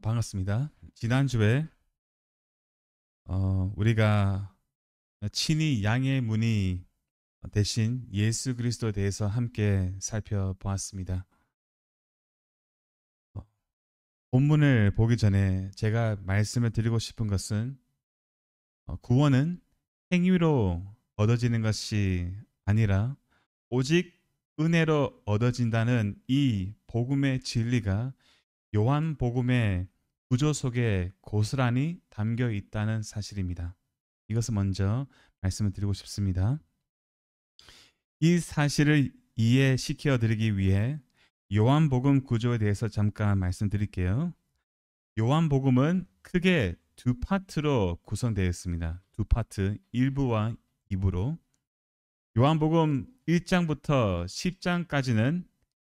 반갑습니다. 지난주에 우리가 친히 양의 무늬 대신 예수 그리스도에 대해서 함께 살펴보았습니다. 본문을 보기 전에 제가 말씀을 드리고 싶은 것은 구원은 행위로 얻어지는 것이 아니라 오직 은혜로 얻어진다는 이 복음의 진리가 요한복음의 구조 속에 고스란히 담겨 있다는 사실입니다. 이것을 먼저 말씀을 드리고 싶습니다. 이 사실을 이해시켜 드리기 위해 요한복음 구조에 대해서 잠깐 말씀드릴게요. 요한복음은 크게 두 파트로 구성되어 있습니다. 두 파트, 1부와 2부로. 요한복음 1장부터 10장까지는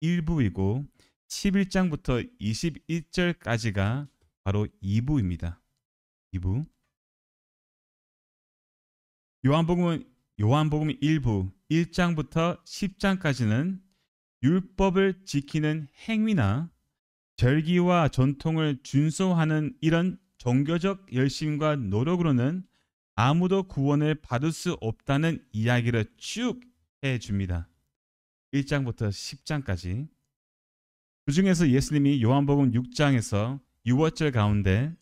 1부이고 11장부터 21절까지가 바로 2부입니다. 2부. 요한복음 1부 1장부터 10장까지는 율법을 지키는 행위나 절기와 전통을 준守하는 이런 종교적 열심과 노력으로는 아무도 구원을 받을 수 없다는 이야기를 쭉 해줍니다. 1장부터 10장까지. 그 중에서 예수님이 요한복음 6장에서 6절 가운데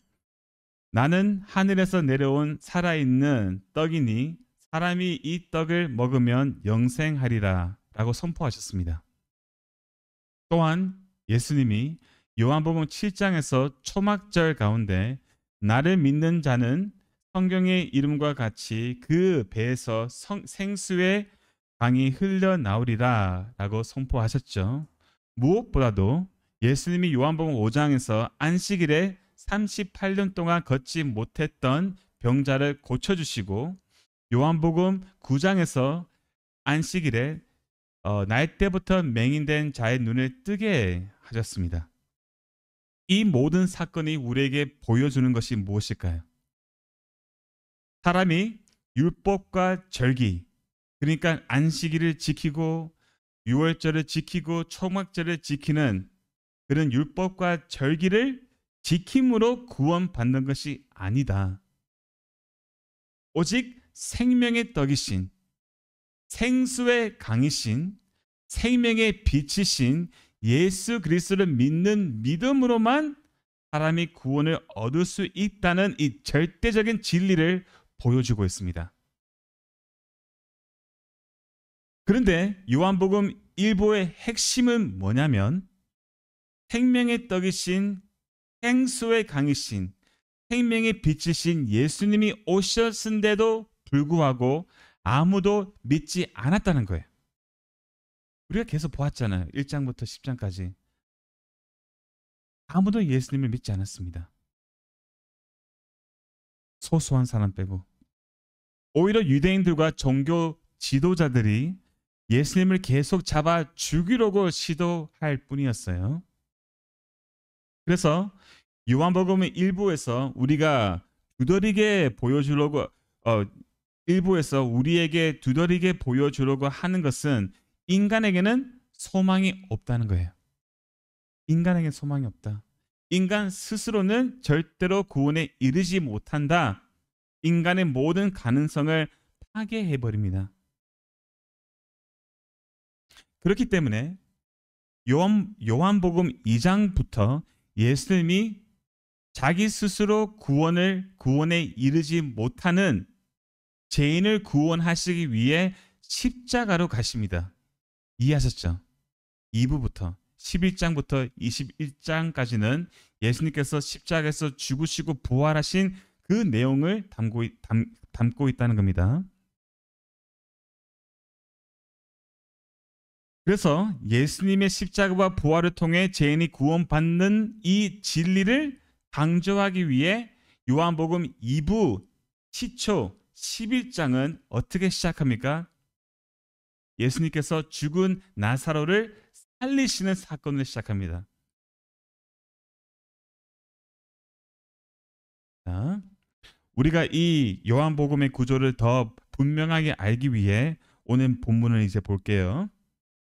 나는 하늘에서 내려온 살아있는 떡이니 사람이 이 떡을 먹으면 영생하리라 라고 선포하셨습니다. 또한 예수님이 요한복음 7장에서 초막절 가운데 나를 믿는 자는 성경의 이름과 같이 그 배에서 생수의 강이 흘러나오리라 라고 선포하셨죠. 무엇보다도 예수님이 요한복음 5장에서 안식일에 38년 동안 걷지 못했던 병자를 고쳐주시고 요한복음 9장에서 안식일에 날 때부터 맹인된 자의 눈을 뜨게 하셨습니다. 이 모든 사건이 우리에게 보여주는 것이 무엇일까요? 사람이 율법과 절기, 그러니까 안식일을 지키고 유월절을 지키고 초막절을 지키는 그런 율법과 절기를 지킴으로 구원받는 것이 아니다. 오직 생명의 떡이신, 생수의 강이신, 생명의 빛이신 예수 그리스도를 믿는 믿음으로만 사람이 구원을 얻을 수 있다는 이 절대적인 진리를 보여주고 있습니다. 그런데 요한복음 1부의 핵심은 뭐냐면 생명의 떡이신, 생수의 강이신, 생명의 빛이신 예수님이 오셨은데도 불구하고 아무도 믿지 않았다는 거예요. 우리가 계속 보았잖아요. 1장부터 10장까지. 아무도 예수님을 믿지 않았습니다. 소수한 사람 빼고. 오히려 유대인들과 종교 지도자들이 예수님을 계속 잡아 죽이려고 시도할 뿐이었어요. 그래서 요한복음 1부에서 우리가 두드리게 보여주려고 일부에서 우리에게 두드리게 보여주려고 하는 것은 인간에게는 소망이 없다는 거예요. 인간에게 소망이 없다. 인간 스스로는 절대로 구원에 이르지 못한다. 인간의 모든 가능성을 파괴해버립니다. 그렇기 때문에 요한복음 2장부터 예수님이 자기 스스로 구원에 이르지 못하는 죄인을 구원하시기 위해 십자가로 가십니다. 이해하셨죠? 2부부터 11장부터 21장까지는 예수님께서 십자가에서 죽으시고 부활하신 그 내용을 담고 있다는 겁니다. 그래서 예수님의 십자가와 부활을 통해 죄인이 구원받는 이 진리를 강조하기 위해 요한복음 2부 시초 11장은 어떻게 시작합니까? 예수님께서 죽은 나사로를 살리시는 사건을 시작합니다. 자, 우리가 이 요한복음의 구조를 더 분명하게 알기 위해 오늘 본문을 이제 볼게요.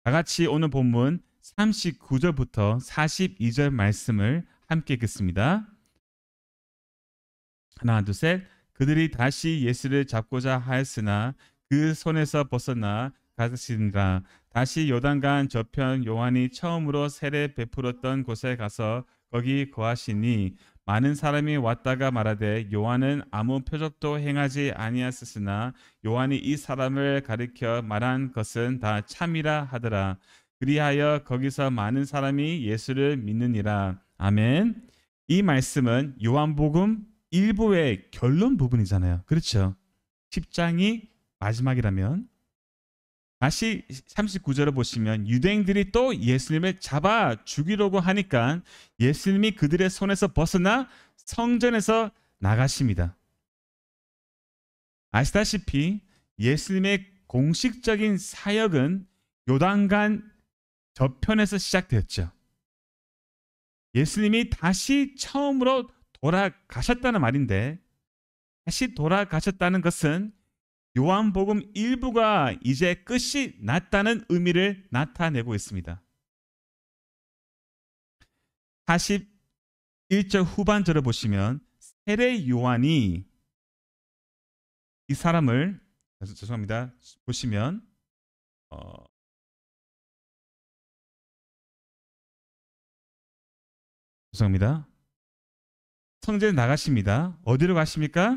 다 같이 오늘 본문 39절부터 42절 말씀을 함께 읽겠습니다. 하나, 둘, 셋. 그들이 다시 예수를 잡고자 하였으나 그 손에서 벗어나 가시니라. 다시 요단강 저편 요한이 처음으로 세례 베풀었던 곳에 가서 거기 거하시니 많은 사람이 왔다가 말하되 요한은 아무 표적도 행하지 아니하였으나 요한이 이 사람을 가리켜 말한 것은 다 참이라 하더라. 그리하여 거기서 많은 사람이 예수를 믿느니라. 아멘. 이 말씀은 요한복음 1부의 결론 부분이잖아요. 그렇죠? 10장이 마지막이라면 다시 39절을 보시면 유대인들이 또 예수님을 잡아 죽이려고 하니까 예수님이 그들의 손에서 벗어나 성전에서 나가십니다. 아시다시피 예수님의 공식적인 사역은 요단강 저편에서 시작되었죠. 예수님이 다시 처음으로 돌아가셨다는 말인데, 다시 돌아가셨다는 것은 요한복음 1부가 이제 끝이 났다는 의미를 나타내고 있습니다. 41절 후반절을 보시면 세례 요한이 이 사람을, 죄송합니다, 보시면 죄송합니다. 성전에 나가십니다. 어디로 가십니까?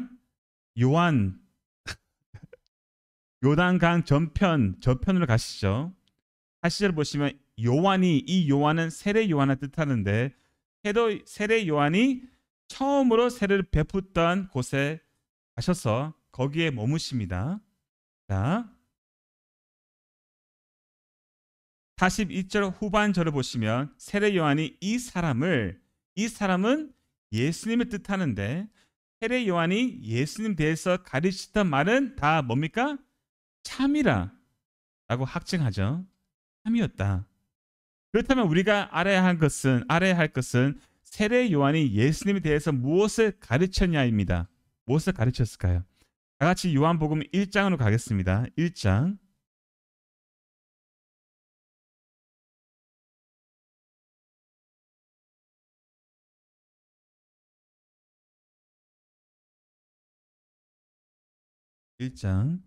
요단강 저편으로 가시죠. 40절 보시면 이 요한은 세례 요한을 뜻하는데 세례 요한이 처음으로 세례를 베풀던 곳에 가셔서 거기에 머무십니다. 자, 42절 후반절을 보시면 세례 요한이 이 사람은 예수님을 뜻하는데 세례 요한이 예수님 대해서 가르치던 말은 다 뭡니까? 참이라 라고 확증하죠. 참이었다. 그렇다면 우리가 알아야 할 것은 세례 요한이 예수님에 대해서 무엇을 가르쳤냐입니다. 무엇을 가르쳤을까요? 다 같이 요한복음 1장으로 가겠습니다. 1장. (1장)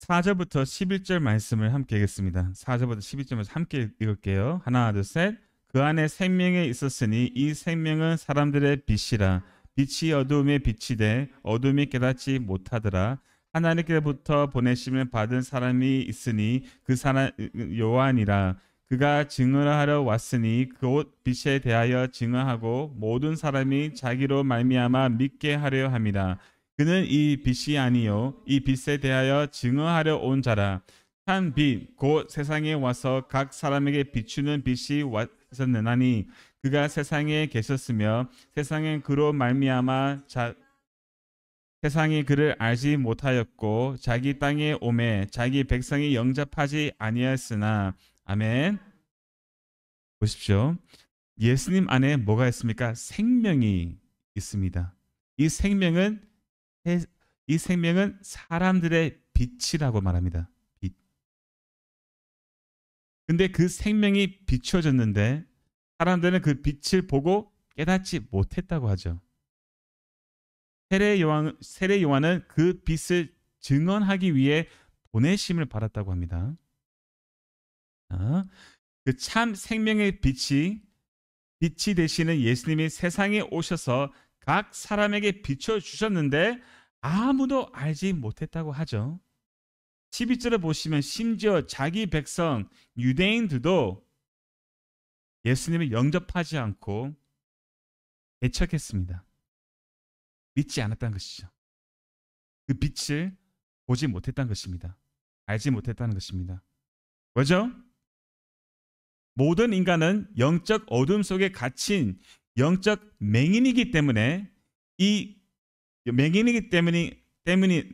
4절부터 11절 말씀을 함께 읽겠습니다. 4절부터 11절 말씀 함께 읽을게요. 하나, 둘, 셋. 그 안에 생명이 있었으니 이 생명은 사람들의 빛이라. 빛이 어두움에 비치되 어둠이 깨닫지 못하더라. 하나님께로부터 보내심을 받은 사람이 있으니 그 사람 요한이라. 그가 증언하러 왔으니 곧 빛에 대하여 증언하고 모든 사람이 자기로 말미암아 믿게 하려 함이라. 그는 이 빛이 아니요 이 빛에 대하여 증언하려 온 자라. 한 빛 곧 세상에 와서 각 사람에게 비추는 빛이 있었느니 그가 세상에 계셨으며 세상은 그로 말미암아 세상이 그를 알지 못하였고 자기 땅에 오매 자기 백성이 영접하지 아니하였으나. 아멘. 보십시오. 예수님 안에 뭐가 있습니까? 생명이 있습니다. 이 생명은 사람들의 빛이라고 말합니다. 빛. 근데 그 생명이 비춰졌는데 사람들은 그 빛을 보고 깨닫지 못했다고 하죠. 세례 요한은 그 빛을 증언하기 위해 보내심을 받았다고 합니다. 그 참 생명의 빛이 되시는 예수님이 세상에 오셔서 각 사람에게 비춰주셨는데 아무도 알지 못했다고 하죠. 12절을 보시면 심지어 자기 백성 유대인들도 예수님을 영접하지 않고 배척했습니다. 믿지 않았다는 것이죠. 그 빛을 보지 못했다는 것입니다. 알지 못했다는 것입니다. 왜죠? 모든 인간은 영적 어둠 속에 갇힌 영적 맹인이기 때문에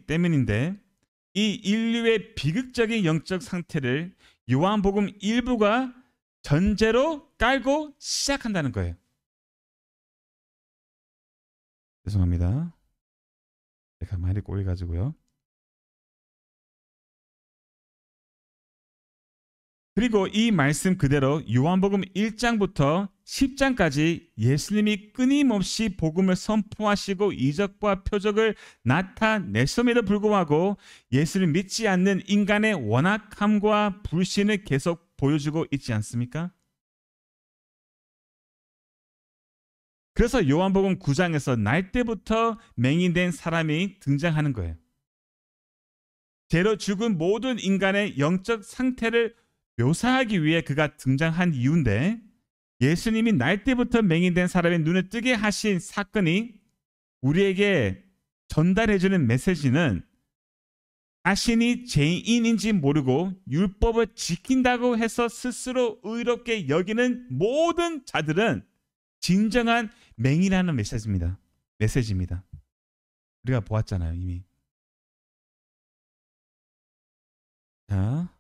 때문인데 이 인류의 비극적인 영적 상태를 요한복음 1부가 전제로 깔고 시작한다는 거예요. 죄송합니다. 제가 많이 꼬여가지고요. 그리고 이 말씀 그대로 요한복음 1장부터 10장까지 예수님이 끊임없이 복음을 선포하시고 이적과 표적을 나타냈음에도 불구하고 예수를 믿지 않는 인간의 완악함과 불신을 계속 보여주고 있지 않습니까? 그래서 요한복음 9장에서 날 때부터 맹인된 사람이 등장하는 거예요. 죄로 죽은 모든 인간의 영적 상태를 묘사하기 위해 그가 등장한 이유인데, 예수님이 날 때부터 맹인된 사람의 눈을 뜨게 하신 사건이 우리에게 전달해주는 메시지는 자신이 죄인인지 모르고 율법을 지킨다고 해서 스스로 의롭게 여기는 모든 자들은 진정한 맹인이라는 메시지입니다. 우리가 보았잖아요, 이미. 자,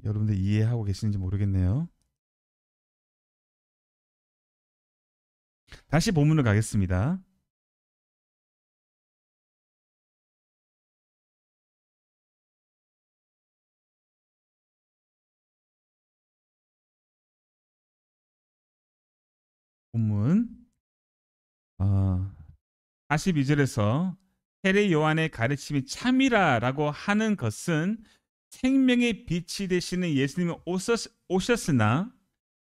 여러분들 이해하고 계시는지 모르겠네요. 다시 본문으로 가겠습니다. 본문 42절에서 세례 요한의 가르침이 참이라라고 하는 것은 생명의 빛이 되시는 예수님이 오셨으나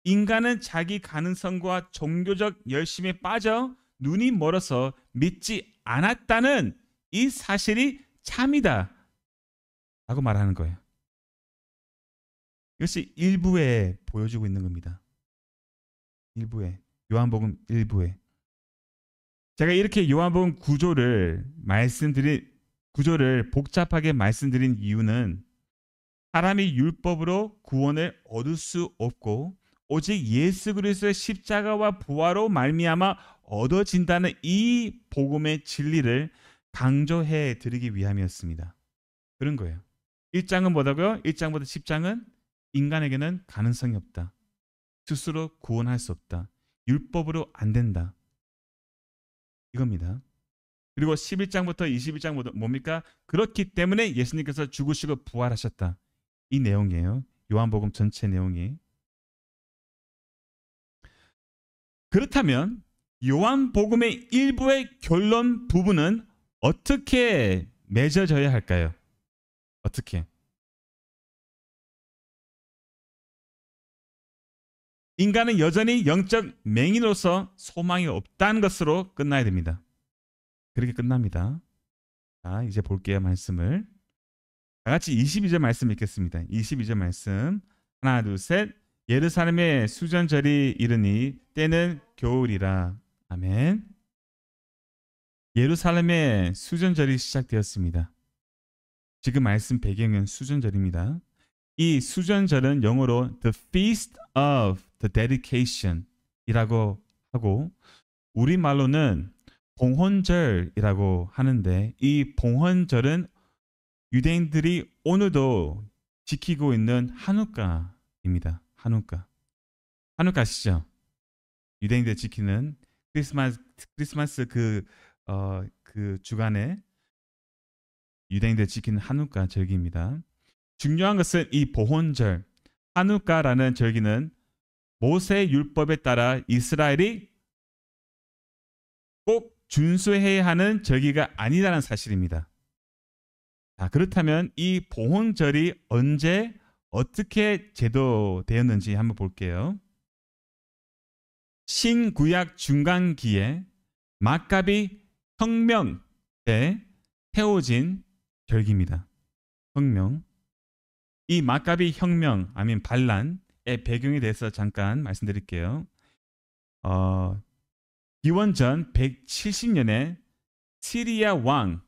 인간은 자기 가능성과 종교적 열심에 빠져 눈이 멀어서 믿지 않았다는 이 사실이 참이다 라고 말하는 거예요. 이것이 일부에 보여주고 있는 겁니다. 일부에, 요한복음 일부에. 제가 이렇게 요한복음 구조를 복잡하게 말씀드린 이유는 사람이 율법으로 구원을 얻을 수 없고 오직 예수 그리스도의 십자가와 부활로 말미암아 얻어진다는 이 복음의 진리를 강조해 드리기 위함이었습니다. 그런 거예요. 1장은 뭐라고요? 1장부터 10장은 인간에게는 가능성이 없다. 스스로 구원할 수 없다. 율법으로 안 된다. 이겁니다. 그리고 11장부터 21장 뭡니까? 그렇기 때문에 예수님께서 죽으시고 부활하셨다. 이 내용이에요. 요한복음 전체 내용이. 그렇다면 요한복음의 일부의 결론 부분은 어떻게 맺어져야 할까요? 어떻게? 인간은 여전히 영적 맹인으로서 소망이 없다는 것으로 끝나야 됩니다. 그렇게 끝납니다. 자, 이제 볼게요, 말씀을. 다 같이 22절 말씀 읽겠습니다. 22절 말씀. 하나, 둘, 셋. 예루살렘의 수전절이 이르니 때는 겨울이라. 아멘. 예루살렘의 수전절이 시작되었습니다. 지금 말씀 배경은 수전절입니다. 이 수전절은 영어로 The Feast of the Dedication 이라고 하고 우리말로는 봉헌절이라고 하는데, 이 봉헌절은 유대인들이 오늘도 지키고 있는 한우카입니다. 한우카 아시죠? 유대인들이 지키는 크리스마스 그 주간에 유대인들이 지키는 한우카 절기입니다. 중요한 것은 이 봉헌절, 한우카라는 절기는 모세 율법에 따라 이스라엘이 꼭 준수해야 하는 절기가 아니라는 사실입니다. 자, 그렇다면 이 봉헌절이 언제 어떻게 제도되었는지 한번 볼게요. 신구약 중간기에 막가비 혁명 때 세워진 절기입니다. 혁명. 이 막가비 혁명 아니면 반란의 배경에 대해서 잠깐 말씀드릴게요. 기원전 170년에 시리아 왕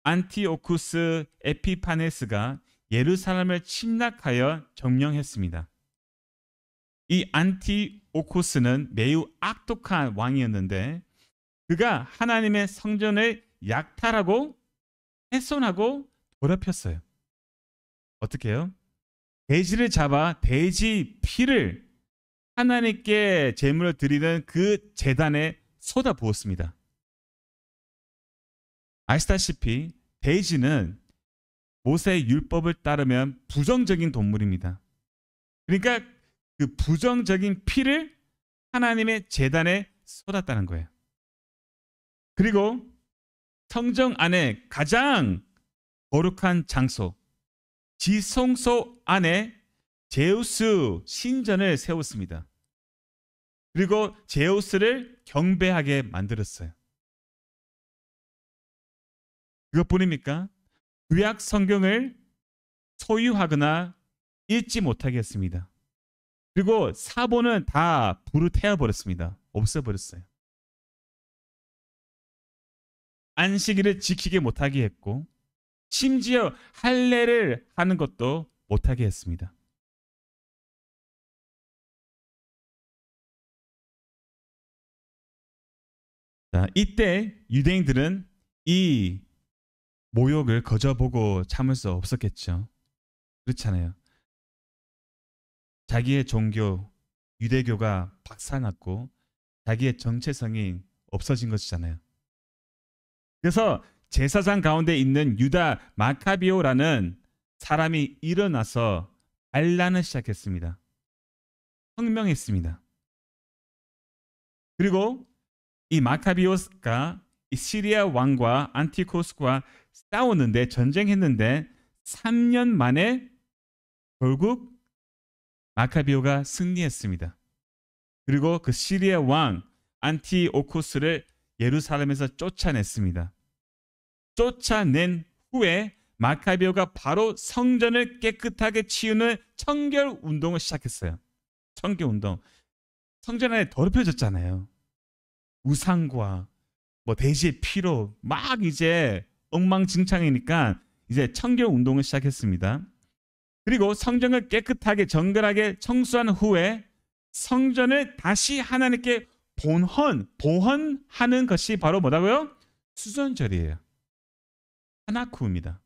안티오쿠스 에피파네스가 예루살렘을 침략하여 점령했습니다. 이 안티오쿠스는 매우 악독한 왕이었는데 그가 하나님의 성전을 약탈하고 훼손하고 더럽혔어요. 어떻게 해요? 돼지를 잡아 돼지 피를 하나님께 제물을 드리는 그 제단에 쏟아 부었습니다. 아시다시피 돼지는 모세의 율법을 따르면 부정적인 동물입니다. 그러니까 그 부정적인 피를 하나님의 제단에 쏟았다는 거예요. 그리고 성정 안에 가장 거룩한 장소, 지성소 안에 제우스 신전을 세웠습니다. 그리고 제우스를 경배하게 만들었어요. 그것뿐입니까? 구약 성경을 소유하거나 읽지 못하게 했습니다. 그리고 사본은 다 불을 태워버렸습니다. 없애버렸어요. 안식일을 지키게 못하게 했고 심지어 할례를 하는 것도 못하게 했습니다. 자, 이때 유대인들은 이 모욕을 거저보고 참을 수 없었겠죠. 그렇잖아요. 자기의 종교, 유대교가 박살났고 자기의 정체성이 없어진 것이잖아요. 그래서 제사장 가운데 있는 유다 마카비오라는 사람이 일어나서 반란을 시작했습니다. 혁명했습니다. 그리고 이 마카비오스가 이 시리아 왕과 안티코스과 싸웠는데 전쟁했는데 3년 만에 결국 마카비오가 승리했습니다. 그리고 그 시리아 왕 안티오코스를 예루살렘에서 쫓아냈습니다. 쫓아낸 후에 마카비오가 바로 성전을 깨끗하게 치우는 청결 운동을 시작했어요. 청결 운동. 성전 안에 더럽혀졌잖아요. 우상과 뭐 돼지의 피로 막 이제 엉망진창이니까 이제 청결 운동을 시작했습니다. 그리고 성전을 깨끗하게 정결하게 청소한 후에 성전을 다시 하나님께 보헌하는 것이 바로 뭐라고요? 수전절이에요. 하나쿠입니다.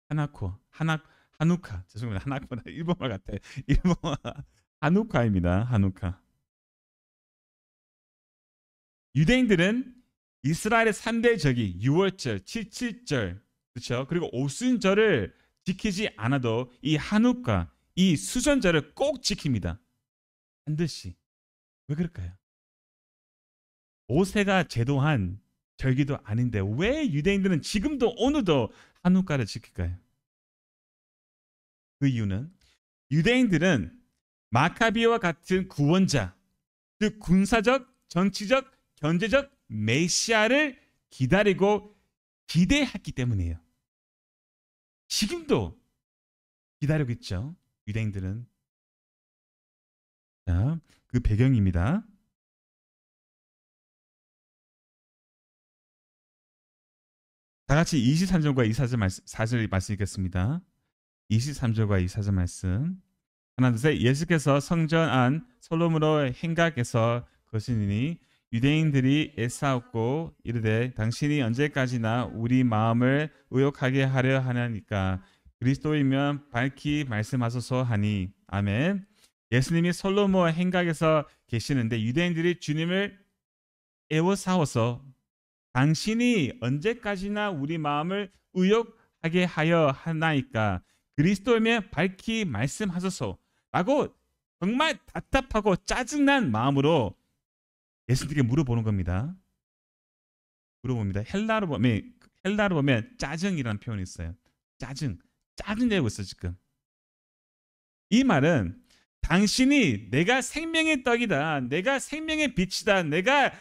하누카. 죄송합니다. 하나쿠나 일본말 같아. 일본말 하누카입니다. 하누카. 유대인들은 이스라엘의 3대 절기 6월절, 77절, 그렇죠? 그리고 오순절을 지키지 않아도 이 하누카, 이 수전절을 꼭 지킵니다. 반드시. 왜 그럴까요? 모세가 제도한 절기도 아닌데 왜 유대인들은 지금도 오늘도 하누카를 지킬까요? 그 이유는 유대인들은 마카비와 같은 구원자, 즉 군사적, 정치적, 경제적 메시아를 기다리고 기대했기 때문이에요. 지금도 기다리고 있죠. 유대인들은. 자, 그 배경입니다. 다 같이 23절과 24절 말씀 읽겠습니다. 23절과 24절 말씀. 하나 둘 셋. 예수께서 성전 안 솔로몬으로 행각해서 거시니 유대인들이 애싸웠고 이르되 당신이 언제까지나 우리 마음을 의욕하게 하려 하나니까 그리스도이면 밝히 말씀하소서 하니. 아멘. 예수님이 솔로몬 행각에서 계시는데 유대인들이 주님을 애워싸워서 당신이 언제까지나 우리 마음을 의욕하게 하여 하나이까 그리스도이면 밝히 말씀하소서 라고 정말 답답하고 짜증난 마음으로 예수님께 물어보는 겁니다. 물어봅니다. 헬라로 보면 짜증이라는 표현이 있어요. 짜증 내고 있어 지금. 이 말은 당신이 내가 생명의 떡이다, 내가 생명의 빛이다, 내가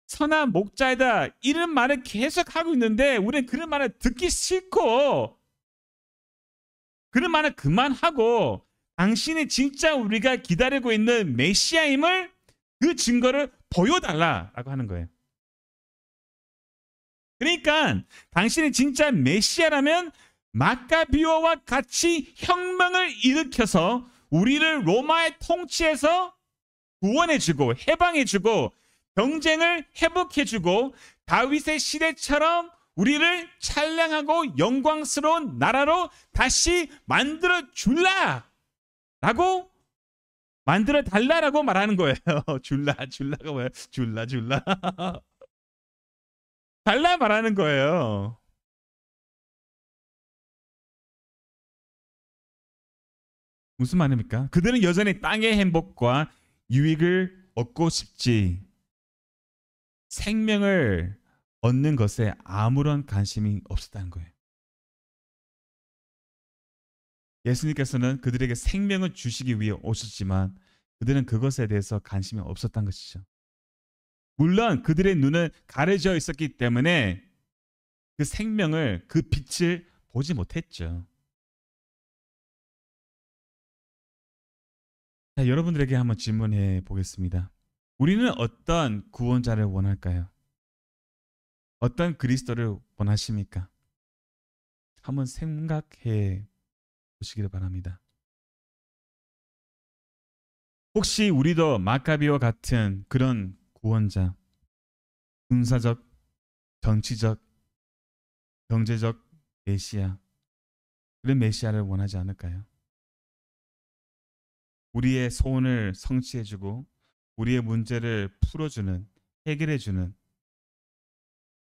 선한 목자이다 이런 말을 계속 하고 있는데 우리는 그런 말을 듣기 싫고 그런 말을 그만하고 당신이 진짜 우리가 기다리고 있는 메시아임을 그 증거를 보여달라라고 하는 거예요. 그러니까 당신이 진짜 메시아라면 마카비오와 같이 혁명을 일으켜서 우리를 로마의 통치에서 구원해주고 해방해주고 경쟁을 회복해주고 다윗의 시대처럼 우리를 찬양하고 영광스러운 나라로 다시 만들어줄라 라고 만들어달라라고 말하는 거예요. 줄라가 뭐예요? 줄라 달라 말하는 거예요. 무슨 말입니까? 그들은 여전히 땅의 행복과 유익을 얻고 싶지 생명을 얻는 것에 아무런 관심이 없었다는 거예요. 예수님께서는 그들에게 생명을 주시기 위해 오셨지만 그들은 그것에 대해서 관심이 없었던 것이죠. 물론 그들의 눈은 가려져 있었기 때문에 그 생명을, 그 빛을 보지 못했죠. 자, 여러분들에게 한번 질문해 보겠습니다. 우리는 어떤 구원자를 원할까요? 어떤 그리스도를 원하십니까? 한번 생각해 보시기를 바랍니다. 혹시 우리도 마카비와 같은 그런 구원자, 군사적, 정치적, 경제적 메시아, 그런 메시아를 원하지 않을까요? 우리의 소원을 성취해주고 우리의 문제를 풀어주는, 해결해주는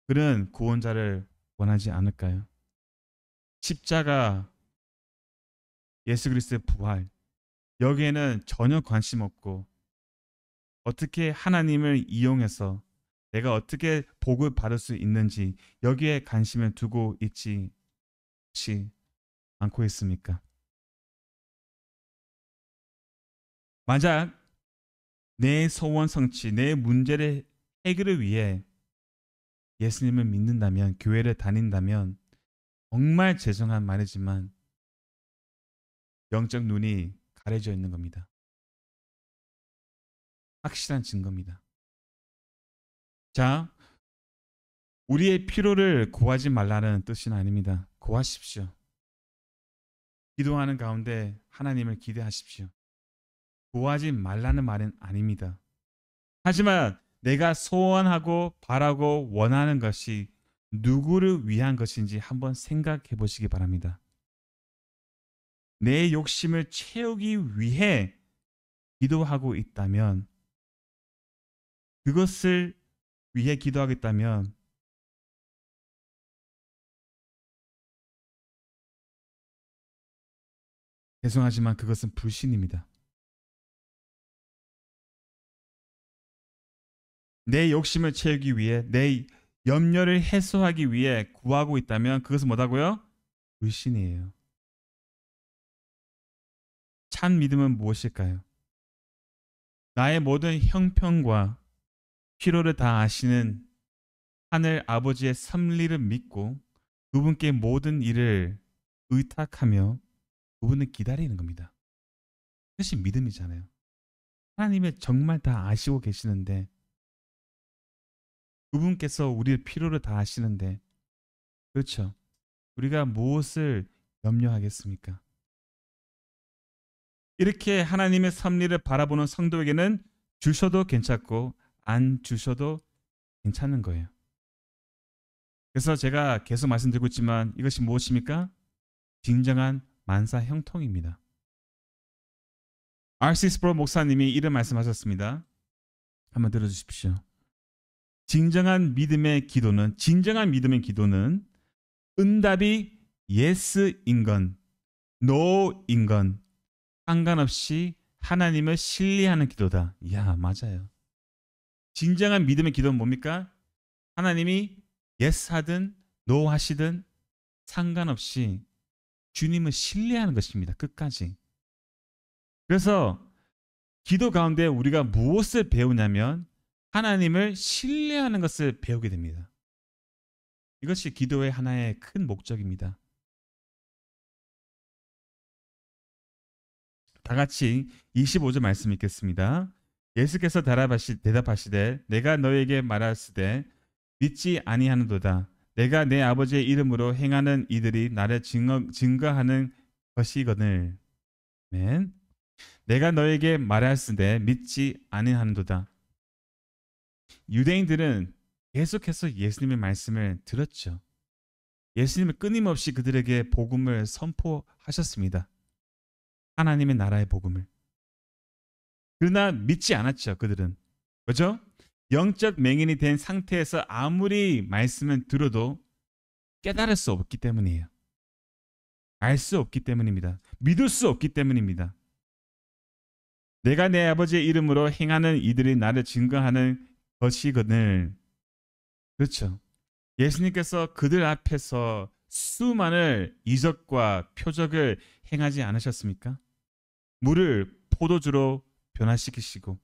그런 구원자를 원하지 않을까요? 십자가, 예수 그리스도의 부활, 여기에는 전혀 관심 없고 어떻게 하나님을 이용해서 내가 어떻게 복을 받을 수 있는지 여기에 관심을 두고 있지 않고 있습니까? 만약 내 소원 성취, 내 문제를 해결을 위해 예수님을 믿는다면, 교회를 다닌다면 정말 죄송한 말이지만 영적 눈이 가려져 있는 겁니다. 확실한 증거입니다. 자, 우리의 필요를 구하지 말라는 뜻은 아닙니다. 구하십시오. 기도하는 가운데 하나님을 기대하십시오. 구하지 말라는 말은 아닙니다. 하지만 내가 소원하고 바라고 원하는 것이 누구를 위한 것인지 한번 생각해 보시기 바랍니다. 내 욕심을 채우기 위해 기도하고 있다면, 그것을 위해 기도하겠다면 죄송하지만 그것은 불신입니다. 내 욕심을 채우기 위해, 내 염려를 해소하기 위해 구하고 있다면 그것은 뭐다고요? 불신이에요. 참 믿음은 무엇일까요? 나의 모든 형편과 필요를 다 아시는 하늘 아버지의 섭리를 믿고 그분께 모든 일을 의탁하며 그분을 기다리는 겁니다. 그것이 믿음이잖아요. 하나님이 정말 다 아시고 계시는데, 그분께서 우리의 필요를 다 아시는데, 그렇죠, 우리가 무엇을 염려하겠습니까? 이렇게 하나님의 섭리를 바라보는 성도에게는 주셔도 괜찮고 안 주셔도 괜찮은 거예요. 그래서 제가 계속 말씀드리고 있지만 이것이 무엇입니까? 진정한 만사 형통입니다. R.C. 스프로 목사님이 이런 말씀하셨습니다. 한번 들어주십시오. 진정한 믿음의 기도는 응답이 yes인 건, no인 건 상관없이 하나님을 신뢰하는 기도다. 이야, 맞아요. 진정한 믿음의 기도는 뭡니까? 하나님이 yes 하든 no 하시든 상관없이 주님을 신뢰하는 것입니다. 끝까지. 그래서 기도 가운데 우리가 무엇을 배우냐면 하나님을 신뢰하는 것을 배우게 됩니다. 이것이 기도의 하나의 큰 목적입니다. 다 같이 25절 말씀 읽겠습니다. 예수께서 대답하시되 내가 너에게 말하였으되 믿지 아니하는도다. 내가 내 아버지의 이름으로 행하는 이들이 나를 증거하는 것이거늘. 아멘. 내가 너에게 말하였으되 믿지 아니하는도다. 유대인들은 계속해서 예수님의 말씀을 들었죠. 예수님은 끊임없이 그들에게 복음을 선포하셨습니다. 하나님의 나라의 복음을. 그러나 믿지 않았죠. 그들은. 그렇죠? 영적 맹인이 된 상태에서 아무리 말씀을 들어도 깨달을 수 없기 때문이에요. 알 수 없기 때문입니다. 믿을 수 없기 때문입니다. 내가 내 아버지의 이름으로 행하는 이들이 나를 증거하는 것이거늘. 그렇죠. 예수님께서 그들 앞에서 수많은 이적과 표적을 행하지 않으셨습니까? 물을 포도주로 변화시키시고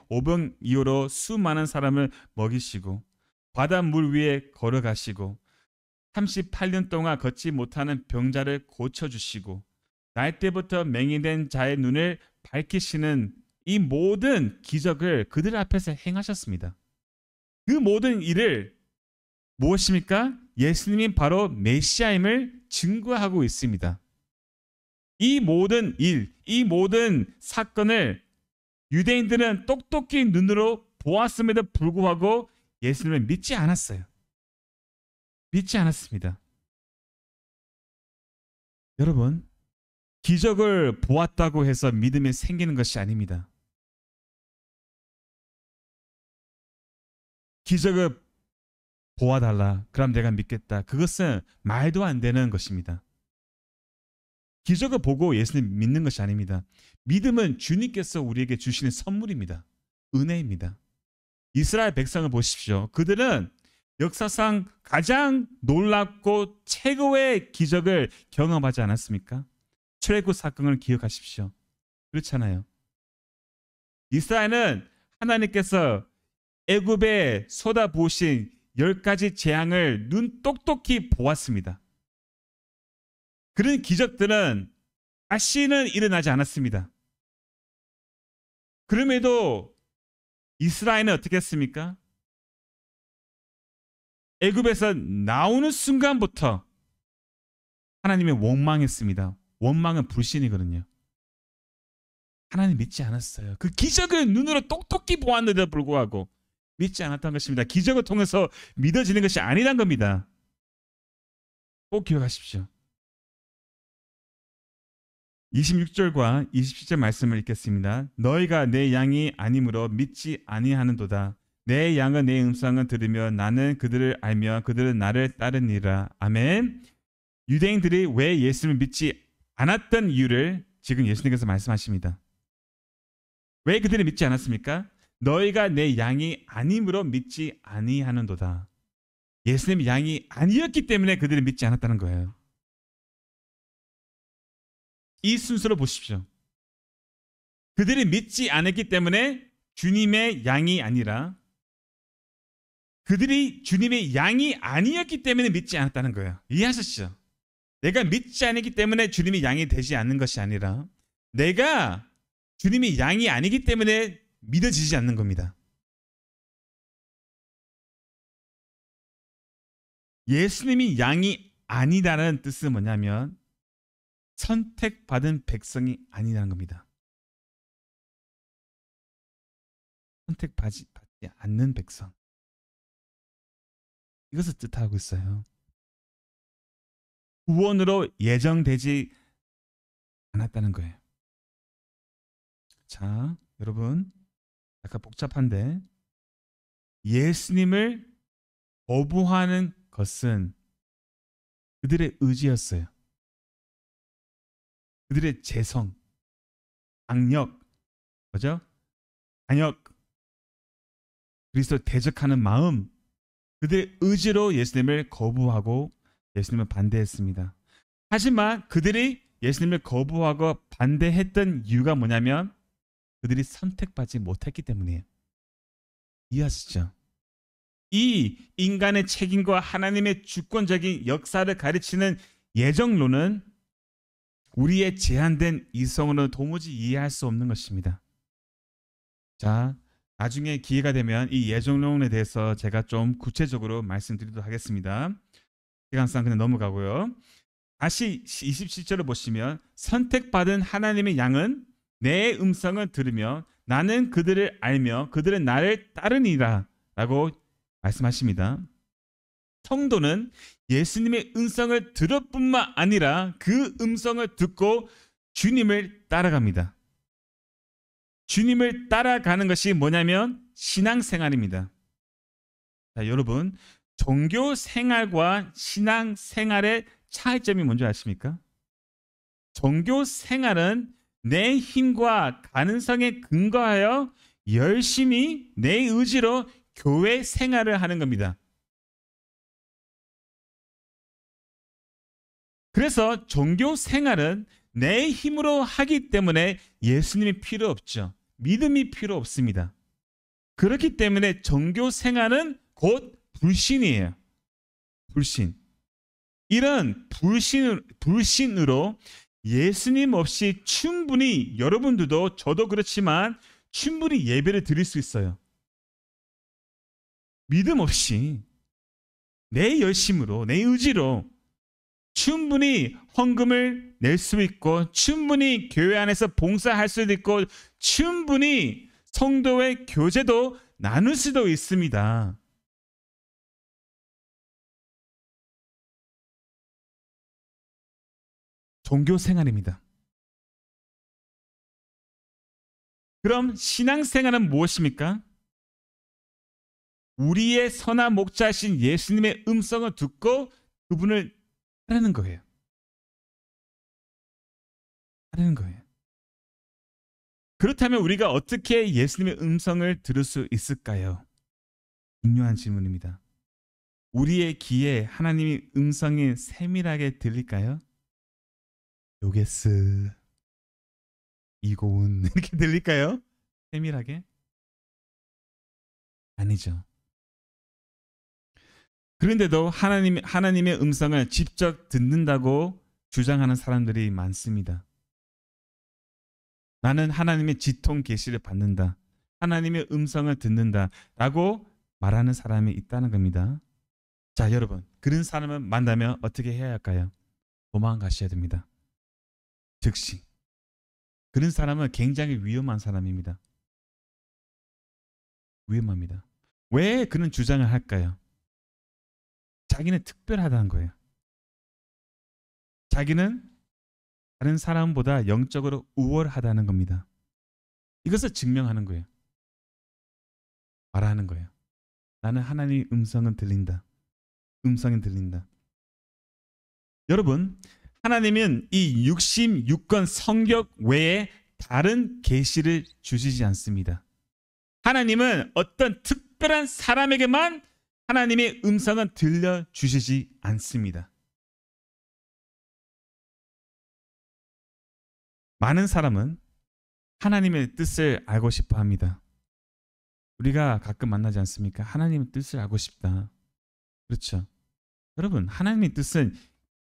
오병이어로 수많은 사람을 먹이시고 바닷물 위에 걸어가시고 38년 동안 걷지 못하는 병자를 고쳐주시고 날 때부터 맹인된 자의 눈을 밝히시는 이 모든 기적을 그들 앞에서 행하셨습니다. 그 모든 일을 무엇입니까? 예수님이 바로 메시아임을 증거하고 있습니다. 이 모든 일, 이 모든 사건을 유대인들은 똑똑히 눈으로 보았음에도 불구하고 예수님을 믿지 않았어요. 믿지 않았습니다. 여러분, 기적을 보았다고 해서 믿음이 생기는 것이 아닙니다. 기적을 보아달라. 그럼 내가 믿겠다. 그것은 말도 안 되는 것입니다. 기적을 보고 예수님 믿는 것이 아닙니다. 믿음은 주님께서 우리에게 주시는 선물입니다. 은혜입니다. 이스라엘 백성을 보십시오. 그들은 역사상 가장 놀랍고 최고의 기적을 경험하지 않았습니까? 출애굽 사건을 기억하십시오. 그렇잖아요. 이스라엘은 하나님께서 애굽에 쏟아부으신 10가지 재앙을 눈 똑똑히 보았습니다. 그런 기적들은 다시는 일어나지 않았습니다. 그럼에도 이스라엘은 어떻게 했습니까? 애굽에서 나오는 순간부터 하나님의 원망했습니다. 원망은 불신이거든요. 하나님 믿지 않았어요. 그 기적을 눈으로 똑똑히 보았는데도 불구하고 믿지 않았던 것입니다. 기적을 통해서 믿어지는 것이 아니란 겁니다. 꼭 기억하십시오. 26절과 27절 말씀을 읽겠습니다. 너희가 내 양이 아니므로 믿지 아니하는도다. 내 양은 내 음성을 들으며 나는 그들을 알며 그들은 나를 따르니라. 아멘. 유대인들이 왜 예수님을 믿지 않았던 이유를 지금 예수님께서 말씀하십니다. 왜 그들이 믿지 않았습니까? 너희가 내 양이 아니므로 믿지 아니하는도다. 예수님이 양이 아니었기 때문에 그들이 믿지 않았다는 거예요. 이 순서로 보십시오. 그들이 믿지 않았기 때문에 주님의 양이 아니라 그들이 주님의 양이 아니었기 때문에 믿지 않았다는 거예요. 이해하셨죠? 내가 믿지 않았기 때문에 주님이 양이 되지 않는 것이 아니라 내가 주님이 양이 아니기 때문에 믿어지지 않는 겁니다. 예수님이 양이 아니다라는 뜻은 뭐냐면 선택받은 백성이 아니라는 겁니다. 선택받지 않는 백성. 이것을 뜻하고 있어요. 구원으로 예정되지 않았다는 거예요. 자, 여러분, 약간 복잡한데 예수님을 거부하는 것은 그들의 의지였어요. 그들의 재성, 악력, 그죠? 반역, 그리스도를 대적하는 마음, 그들의 의지로 예수님을 거부하고 예수님을 반대했습니다. 하지만 그들이 예수님을 거부하고 반대했던 이유가 뭐냐면 그들이 선택받지 못했기 때문이에요. 이해하시죠? 이 인간의 책임과 하나님의 주권적인 역사를 가르치는 예정론은 우리의 제한된 이성으로는 도무지 이해할 수 없는 것입니다. 자, 나중에 기회가 되면 이 예정론에 대해서 제가 좀 구체적으로 말씀드리도록 하겠습니다. 시간상 그냥 넘어가고요. 다시 27절을 보시면 선택받은 하나님의 양은 내 음성을 들으며 나는 그들을 알며 그들은 나를 따르니라 라고 말씀하십니다. 성도는 예수님의 음성을 들을 뿐만 아니라 그 음성을 듣고 주님을 따라갑니다. 주님을 따라가는 것이 뭐냐면 신앙생활입니다. 자, 여러분, 종교생활과 신앙생활의 차이점이 뭔지 아십니까? 종교생활은 내 힘과 가능성에 근거하여 열심히 내 의지로 교회 생활을 하는 겁니다. 그래서 종교 생활은 내 힘으로 하기 때문에 예수님이 필요 없죠. 믿음이 필요 없습니다. 그렇기 때문에 종교 생활은 곧 불신이에요. 불신. 이런 불신으로 예수님 없이 충분히 여러분들도 저도 그렇지만 충분히 예배를 드릴 수 있어요. 믿음 없이 내 열심으로 내 의지로 충분히 헌금을 낼 수 있고 충분히 교회 안에서 봉사할 수도 있고 충분히 성도의 교제도 나눌 수도 있습니다. 종교 생활입니다. 그럼 신앙생활은 무엇입니까? 우리의 선한 목자이신 예수님의 음성을 듣고 그분을 따르는 거예요. 따르는 거예요. 그렇다면 우리가 어떻게 예수님의 음성을 들을 수 있을까요? 중요한 질문입니다. 우리의 귀에 하나님의 음성이 세밀하게 들릴까요? 요게스 이고은 이렇게 들릴까요? 세밀하게? 아니죠. 그런데도 하나님의 음성을 직접 듣는다고 주장하는 사람들이 많습니다. 나는 하나님의 지통 계시를 받는다. 하나님의 음성을 듣는다. 라고 말하는 사람이 있다는 겁니다. 자, 여러분, 그런 사람을 만나면 어떻게 해야 할까요? 도망가셔야 됩니다. 즉시. 그런 사람은 굉장히 위험한 사람입니다. 위험합니다. 왜 그런 주장을 할까요? 자기는 특별하다는 거예요. 자기는 다른 사람보다 영적으로 우월하다는 겁니다. 이것을 증명하는 거예요. 말하는 거예요. 나는 하나님의 음성은 들린다. 음성이 들린다. 여러분, 하나님은 이 66권 성경 외에 다른 계시를 주시지 않습니다. 하나님은 어떤 특별한 사람에게만 하나님의 음성은 들려주시지 않습니다. 많은 사람은 하나님의 뜻을 알고 싶어 합니다. 우리가 가끔 만나지 않습니까? 하나님의 뜻을 알고 싶다. 그렇죠. 여러분, 하나님의 뜻은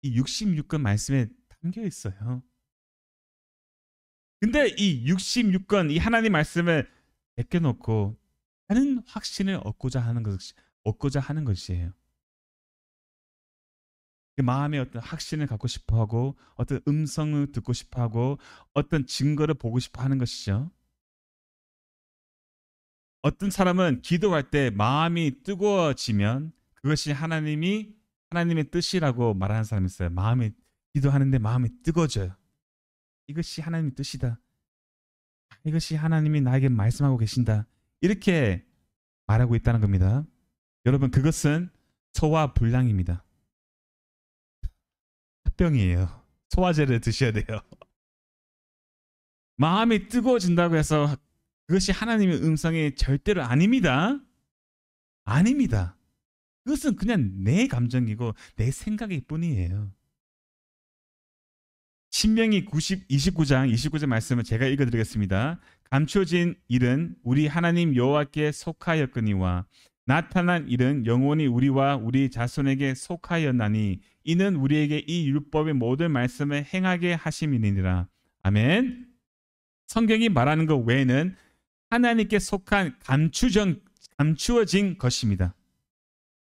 이 66권 말씀에 담겨 있어요. 근데 이 66권, 이 하나님 말씀을 베껴놓고 다른 확신을 얻고자 하는 것이에요. 마음에 어떤 확신을 갖고 싶어하고 어떤 음성을 듣고 싶어하고 어떤 증거를 보고 싶어 하는 것이죠. 어떤 사람은 기도할 때 마음이 뜨거워지면 그것이 하나님의 뜻이라고 말하는 사람이 있어요. 기도하는데 마음이 뜨거워져요. 이것이 하나님의 뜻이다. 이것이 하나님이 나에게 말씀하고 계신다. 이렇게 말하고 있다는 겁니다. 여러분, 그것은 소화불량입니다. 합병이에요. 소화제를 드셔야 돼요. 마음이 뜨거워진다고 해서 그것이 하나님의 음성이 절대로 아닙니다. 아닙니다. 그것은 그냥 내 감정이고 내 생각일 뿐이에요. 신명기 29장 말씀을 제가 읽어드리겠습니다. 감추어진 일은 우리 하나님 여호와께 속하였거니와 나타난 일은 영원히 우리와 우리 자손에게 속하였나니 이는 우리에게 이 율법의 모든 말씀을 행하게 하심이니라. 아멘. 성경이 말하는 것 외에는 하나님께 속한 감추어진 것입니다.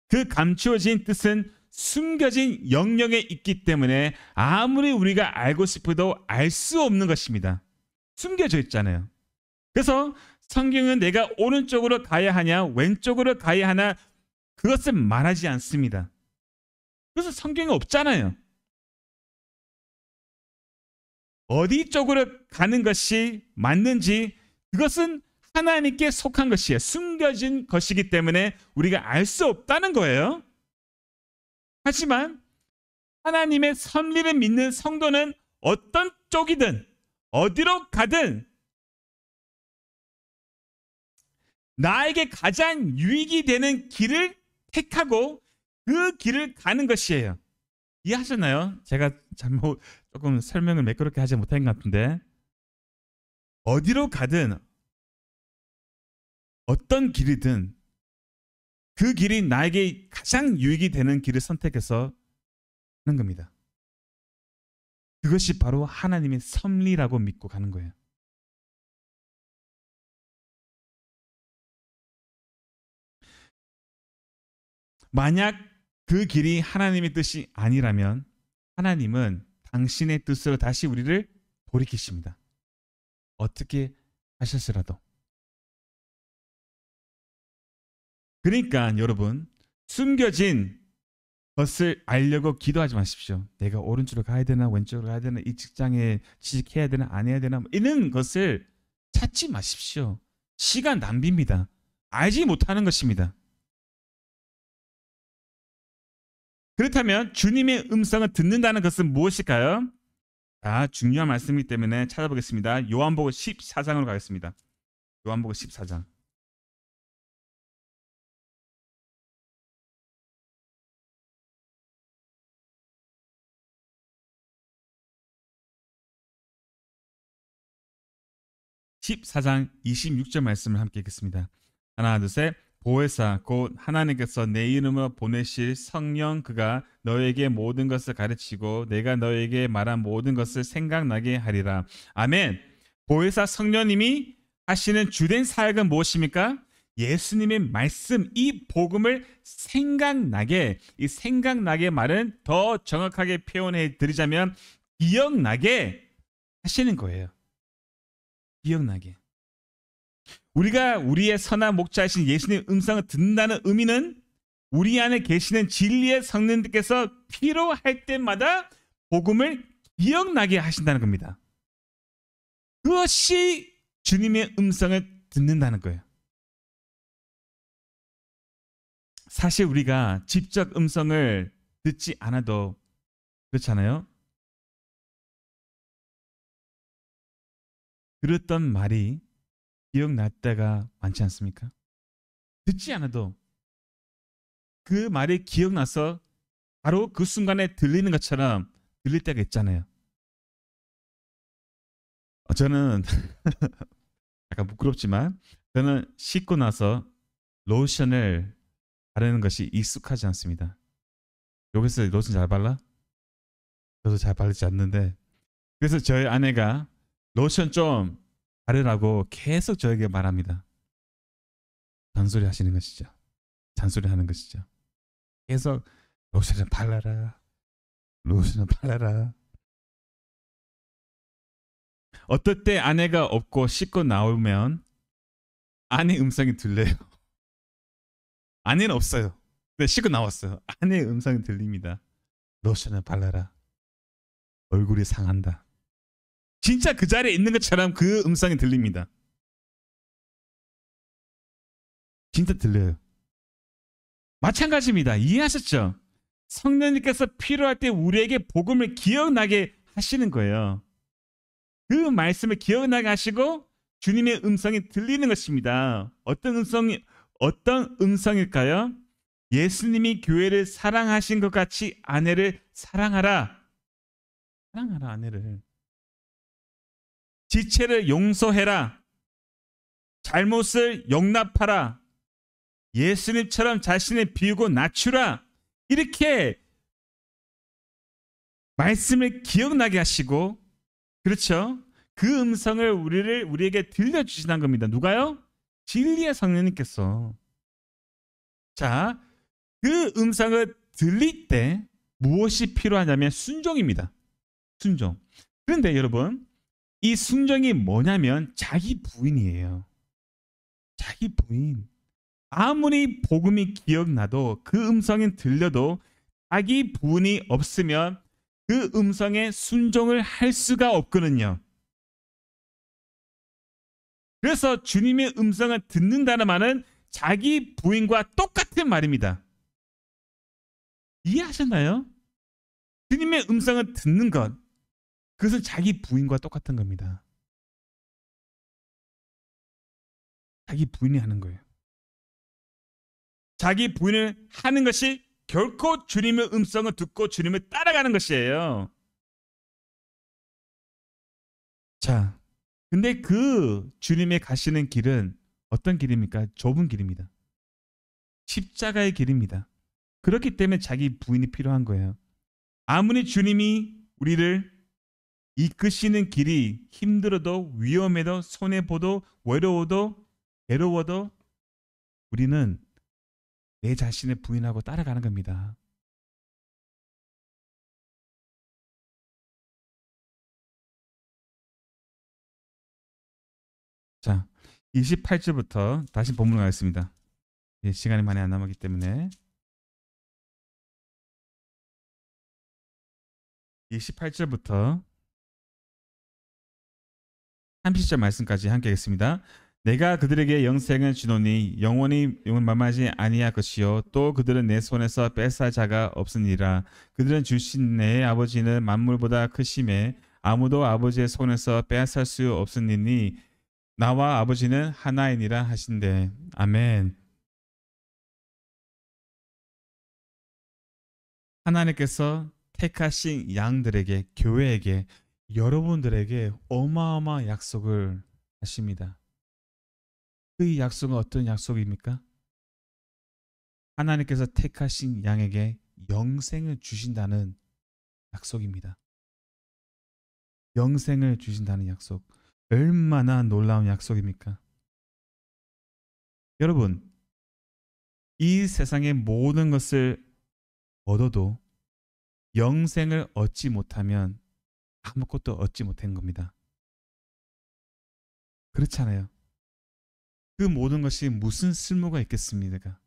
그 감추어진 뜻은 숨겨진 영역에 있기 때문에 아무리 우리가 알고 싶어도 알 수 없는 것입니다. 숨겨져 있잖아요. 그래서 성경은 내가 오른쪽으로 가야 하냐 왼쪽으로 가야 하나 그것을 말하지 않습니다. 그래서 성경이 없잖아요. 어디 쪽으로 가는 것이 맞는지 그것은 하나님께 속한 것이에요. 숨겨진 것이기 때문에 우리가 알 수 없다는 거예요. 하지만 하나님의 섭리를 믿는 성도는 어떤 쪽이든 어디로 가든 나에게 가장 유익이 되는 길을 택하고 그 길을 가는 것이에요. 이해하셨나요? 제가 잘못 조금 설명을 매끄럽게 하지 못한 것 같은데, 어디로 가든 어떤 길이든 그 길이 나에게 가장 유익이 되는 길을 선택해서 하는 겁니다. 그것이 바로 하나님의 섭리라고 믿고 가는 거예요. 만약 그 길이 하나님의 뜻이 아니라면 하나님은 당신의 뜻으로 다시 우리를 돌이키십니다. 어떻게 하셨으라도. 그러니까 여러분, 숨겨진 것을 알려고 기도하지 마십시오. 내가 오른쪽으로 가야 되나 왼쪽으로 가야 되나, 이 직장에 취직해야 되나 안 해야 되나, 이런 것을 찾지 마십시오. 시간 낭비입니다. 알지 못하는 것입니다. 그렇다면 주님의 음성을 듣는다는 것은 무엇일까요? 자, 중요한 말씀이기 때문에 찾아보겠습니다. 요한복음 14장으로 가겠습니다. 요한복음 14장. (14장) 26절 말씀을 함께 읽겠습니다. 하나 둘 셋. 보혜사 곧 하나님께서 내 이름으로 보내실 성령 그가 너에게 모든 것을 가르치고 내가 너에게 말한 모든 것을 생각나게 하리라. 아멘. 보혜사 성령님이 하시는 주된 사역은 무엇입니까? 예수님의 말씀, 이 복음을 생각나게, 이 생각나게 말은 더 정확하게 표현해 드리자면 기억나게 하시는 거예요. 기억나게. 우리가 우리의 선한 목자이신 예수님의 음성을 듣는다는 의미는 우리 안에 계시는 진리의 성령님께서 필요할 때마다 복음을 기억나게 하신다는 겁니다. 그것이 주님의 음성을 듣는다는 거예요. 사실 우리가 직접 음성을 듣지 않아도 그렇잖아요. 들었던 말이 기억날 때가 많지 않습니까? 듣지 않아도 그 말이 기억나서 바로 그 순간에 들리는 것처럼 들릴 때가 있잖아요. 저는 약간 부끄럽지만 저는 씻고 나서 로션을 바르는 것이 익숙하지 않습니다. 여기서 로션 잘 발라? 저도 잘 바르지 않는데, 그래서 저희 아내가 로션 좀 바르라고 계속 저에게 말합니다. 잔소리 하시는 것이죠. 잔소리 하는 것이죠. 계속 로션을 발라라. 로션을 발라라. 어떨 때 아내가 없고 씻고 나오면 아내 음성이 들려요. 아내는 없어요. 근데 씻고 나왔어요. 아내의 음성이 들립니다. 로션을 발라라. 얼굴이 상한다. 진짜 그 자리에 있는 것처럼 그 음성이 들립니다. 진짜 들려요. 마찬가지입니다. 이해하셨죠? 성령님께서 필요할 때 우리에게 복음을 기억나게 하시는 거예요. 그 말씀을 기억나게 하시고 주님의 음성이 들리는 것입니다. 어떤 음성일까요? 예수님이 교회를 사랑하신 것 같이 아내를 사랑하라. 사랑하라, 아내를. 지체를 용서해라. 잘못을 용납하라. 예수님처럼 자신을 비우고 낮추라. 이렇게 말씀을 기억나게 하시고, 그렇죠? 그 음성을 우리에게 들려주신다는 겁니다. 누가요? 진리의 성령님께서. 자, 그 음성을 들릴 때 무엇이 필요하냐면 순종입니다. 순종. 그런데 여러분, 이 순종이 뭐냐면 자기 부인이에요. 자기 부인. 아무리 복음이 기억나도 그 음성이 들려도 자기 부인이 없으면 그 음성에 순종을 할 수가 없거든요. 그래서 주님의 음성을 듣는다는 말은 자기 부인과 똑같은 말입니다. 이해하셨나요? 주님의 음성을 듣는 것, 그것은 자기 부인과 똑같은 겁니다. 자기 부인이 하는 거예요. 자기 부인을 하는 것이 결코 주님의 음성을 듣고 주님을 따라가는 것이에요. 자, 근데 그 주님의 가시는 길은 어떤 길입니까? 좁은 길입니다. 십자가의 길입니다. 그렇기 때문에 자기 부인이 필요한 거예요. 아무리 주님이 우리를 이끄시는 길이 힘들어도 위험해도 손해보도 외로워도 괴로워도 우리는 내 자신을 부인하고 따라가는 겁니다. 자, 28절부터 다시 본문을 가겠습니다. 시간이 많이 안 남았기 때문에 28절부터 30절 말씀까지 함께 하겠습니다. 내가 그들에게 영생을 주노니 영원히 말하지 아니할 것이요 또 그들은 내 손에서 뺏을 자가 없으니라. 그들은 주신 내 아버지는 만물보다 크심에 아무도 아버지의 손에서 빼앗을 수 없으니 나와 아버지는 하나이니라 하신대. 아멘. 하나님께서 택하신 양들에게, 교회에게, 여러분들에게 어마어마한 약속을 하십니다. 그 약속은 어떤 약속입니까? 하나님께서 택하신 양에게 영생을 주신다는 약속입니다. 영생을 주신다는 약속. 얼마나 놀라운 약속입니까? 여러분, 이 세상의 모든 것을 얻어도 영생을 얻지 못하면 아무것도 얻지 못한 겁니다. 그렇잖아요. 그 모든 것이 무슨 쓸모가 있겠습니까?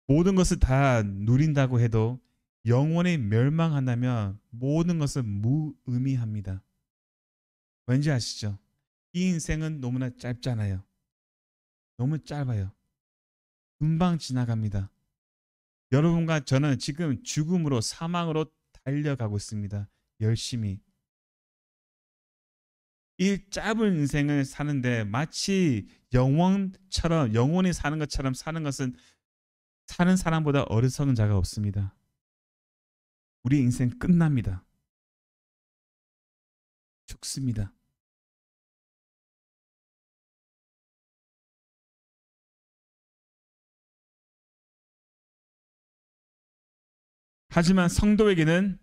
모든 것을 다 누린다고 해도 영원히 멸망한다면 모든 것은 무의미합니다. 왠지 아시죠? 이 인생은 너무나 짧잖아요. 너무 짧아요. 금방 지나갑니다. 여러분과 저는 지금 죽음으로 사망으로 달려가고 있습니다. 열심히. 이 짧은 인생을 사는데 마치 영원처럼 영원히 사는 것처럼 사는 것은 사는 사람보다 어리석은 자가 없습니다. 우리 인생 끝납니다. 죽습니다. 하지만 성도에게는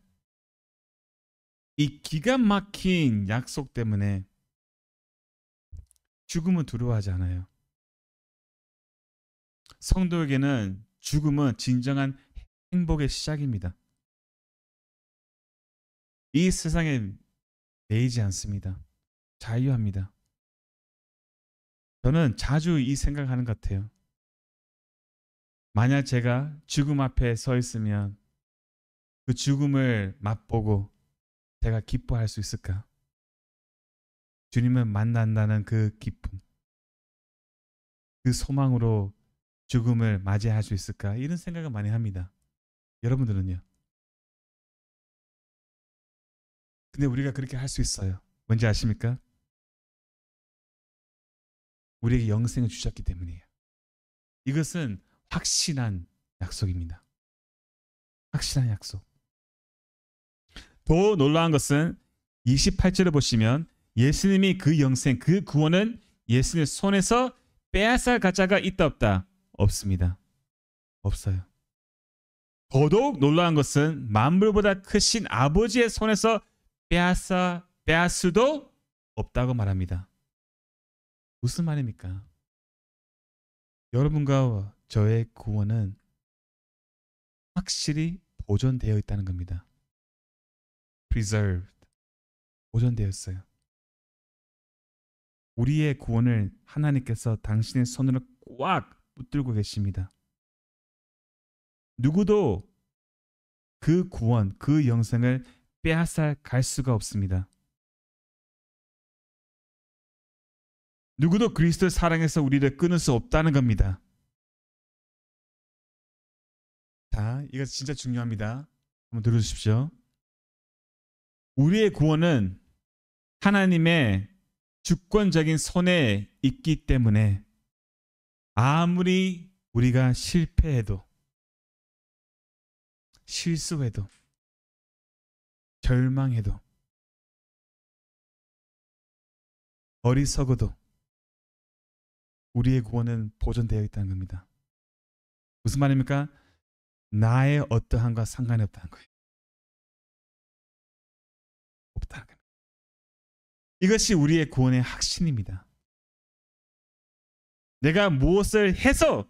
이 기가 막힌 약속 때문에 죽음은 두려워하지 않아요. 성도에게는 죽음은 진정한 행복의 시작입니다. 이 세상에 매이지 않습니다. 자유합니다. 저는 자주 이 생각하는 것 같아요. 만약 제가 죽음 앞에 서 있으면 그 죽음을 맛보고 제가 기뻐할 수 있을까? 주님을 만난다는 그 기쁨, 그 소망으로 죽음을 맞이할 수 있을까? 이런 생각을 많이 합니다. 여러분들은요? 근데 우리가 그렇게 할 수 있어요. 뭔지 아십니까? 우리에게 영생을 주셨기 때문이에요. 이것은 확실한 약속입니다. 확실한 약속. 더 놀라운 것은 28절을 보시면 예수님이 그 영생, 그 구원은 예수님 손에서 빼앗을 가짜가 있다 없다? 없습니다. 없어요. 더더욱 놀라운 것은 만물보다 크신 아버지의 손에서 빼앗을 수도 없다고 말합니다. 무슨 말입니까? 여러분과 저의 구원은 확실히 보존되어 있다는 겁니다. preserved. 보존되었어요. 우리의 구원을 하나님께서 당신의 손으로 꽉 붙들고 계십니다. 누구도 그 구원, 그 영생을 빼앗아 갈 수가 없습니다. 누구도 그리스도의 사랑에서 우리를 끊을 수 없다는 겁니다. 자, 이거 진짜 중요합니다. 한번 들어주십시오. 우리의 구원은 하나님의 주권적인 손에 있기 때문에 아무리 우리가 실패해도 실수해도 절망해도 어리석어도 우리의 구원은 보존되어 있다는 겁니다. 무슨 말입니까? 나의 어떠함과 상관이 없다는 거예요. 없다는 겁니다. 이것이 우리의 구원의 확신입니다. 내가 무엇을 해서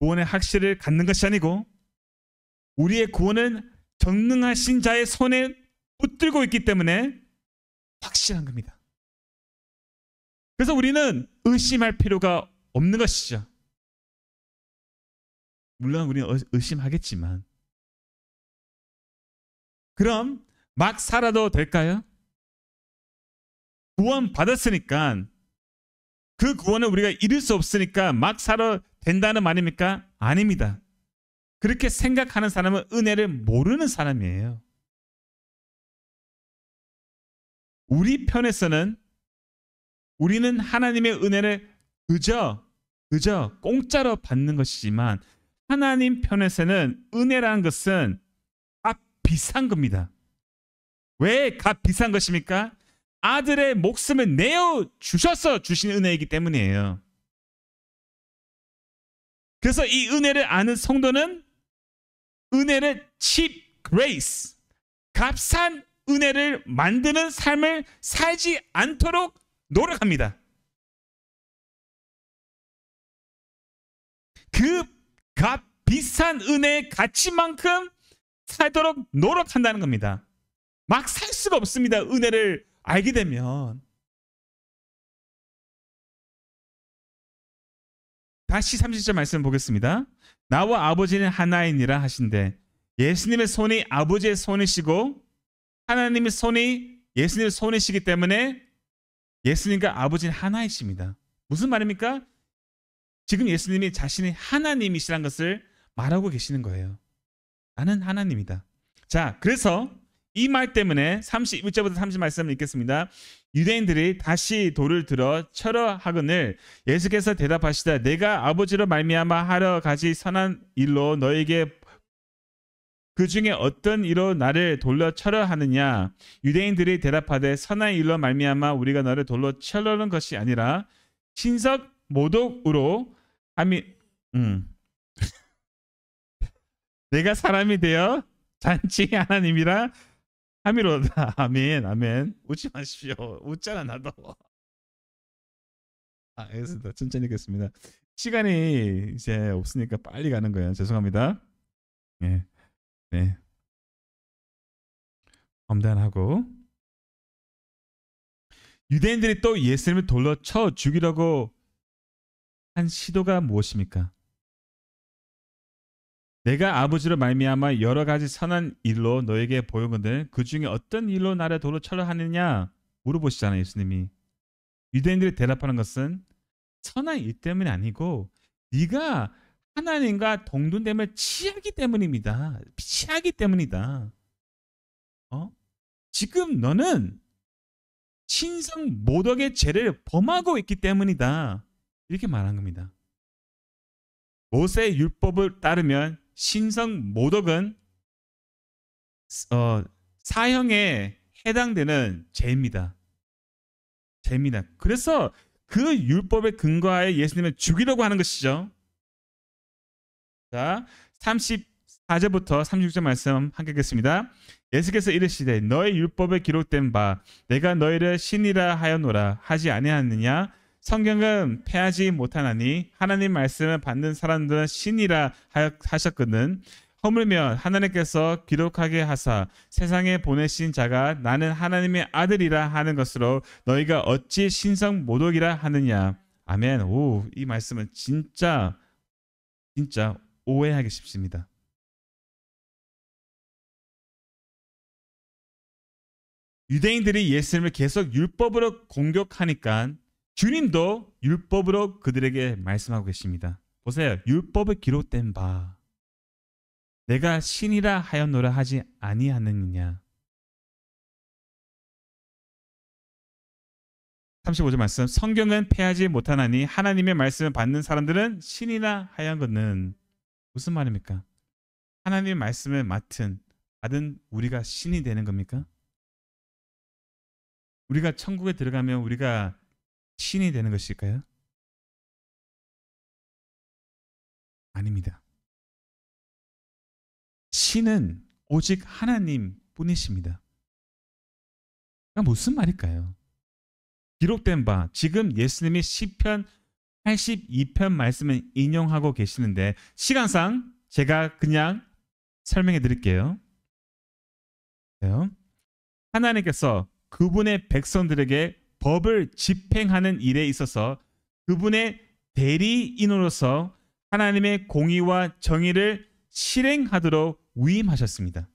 구원의 확신을 갖는 것이 아니고 우리의 구원은 전능하신 자의 손에 붙들고 있기 때문에 확실한 겁니다. 그래서 우리는 의심할 필요가 없는 것이죠. 물론 우리는 의심하겠지만 그럼 막 살아도 될까요? 구원 받았으니까 그 구원을 우리가 이룰 수 없으니까 막 살아 된다는 말입니까? 아닙니다. 그렇게 생각하는 사람은 은혜를 모르는 사람이에요. 우리 편에서는 우리는 하나님의 은혜를 그저 공짜로 받는 것이지만 하나님 편에서는 은혜라는 것은 값 비싼 겁니다. 왜 값 비싼 것입니까? 아들의 목숨을 내어 주셔서 주신 은혜이기 때문이에요. 그래서 이 은혜를 아는 성도는 은혜를 cheap grace, 값싼 은혜를 만드는 삶을 살지 않도록 노력합니다. 그 값 비싼 은혜의 가치만큼 살도록 노력한다는 겁니다. 막 살 수가 없습니다. 은혜를 알게 되면. 다시 30절 말씀 보겠습니다. 나와 아버지는 하나이니라 하신대 예수님의 손이 아버지의 손이시고 하나님의 손이 예수님의 손이시기 때문에 예수님과 아버지는 하나이십니다. 무슨 말입니까? 지금 예수님이 자신이 하나님이시라는 것을 말하고 계시는 거예요. 나는 하나님이다. 자, 그래서 이 말 때문에 31절부터 30 말씀을 읽겠습니다. 유대인들이 다시 돌을 들어 쳐러 하거늘 예수께서 대답하시다 내가 아버지로 말미암아 하러 가지 선한 일로 너에게 그 중에 어떤 일로 나를 돌로 쳐러 하느냐. 유대인들이 대답하되 선한 일로 말미암아 우리가 너를 돌로 쳐러는 것이 아니라 신석 모독으로 함이 내가 사람이 되어 잔치 하나님이라 함이로다. 아멘 아멘. 웃지 마십시오. 웃잖아 나도. 알겠습니다. 천천히 읽겠습니다. 시간이 이제 없으니까 빨리 가는 거예요. 죄송합니다. 네. 네. 엄단하고 유대인들이 또 예수님을 돌로 쳐 죽이려고 한 시도가 무엇입니까? 내가 아버지로 말미암아 여러 가지 선한 일로 너에게 보여거늘 그 중에 어떤 일로 나를 돌로 쳐러 하느냐 물어보시잖아요. 예수님이. 유대인들이 대답하는 것은 선한 일 때문이 아니고 네가 하나님과 동등됨을 취하기 때문입니다. 취하기 때문이다. 지금 너는 신성 모독의 죄를 범하고 있기 때문이다. 이렇게 말한 겁니다. 모세의 율법을 따르면 신성 모독은 사형에 해당되는 죄입니다. 죄입니다. 그래서 그 율법에 근거하여 예수님을 죽이려고 하는 것이죠. 자, 34절부터 36절 말씀 함께 읽겠습니다. 예수께서 이르시되 너의 율법에 기록된 바 내가 너희를 신이라 하였노라 하지 아니하느냐. 성경은 패하지 못하나니 하나님 말씀을 받는 사람들은 신이라 하셨거든. 허물며 하나님께서 기록하게 하사 세상에 보내신 자가 나는 하나님의 아들이라 하는 것으로 너희가 어찌 신성 모독이라 하느냐. 아멘. 오, 이 말씀은 진짜 오해하기 쉽습니다. 유대인들이 예수님을 계속 율법으로 공격하니까 주님도 율법으로 그들에게 말씀하고 계십니다. 보세요. 율법에 기록된 바 내가 신이라 하였노라 하지 아니하느냐. 35절 말씀. 성경은 패하지 못하나니 하나님의 말씀을 받는 사람들은 신이나 하얀 것은 무슨 말입니까? 하나님의 말씀을 받은 우리가 신이 되는 겁니까? 우리가 천국에 들어가면 우리가 신이 되는 것일까요? 아닙니다. 신은 오직 하나님 뿐이십니다. 그러니까 무슨 말일까요? 기록된 바 지금 예수님이 시편 82편 말씀을 인용하고 계시는데 시간상 제가 그냥 설명해 드릴게요. 하나님께서 그분의 백성들에게 법을 집행하는 일에 있어서 그분의 대리인으로서 하나님의 공의와 정의를 실행하도록 위임하셨습니다.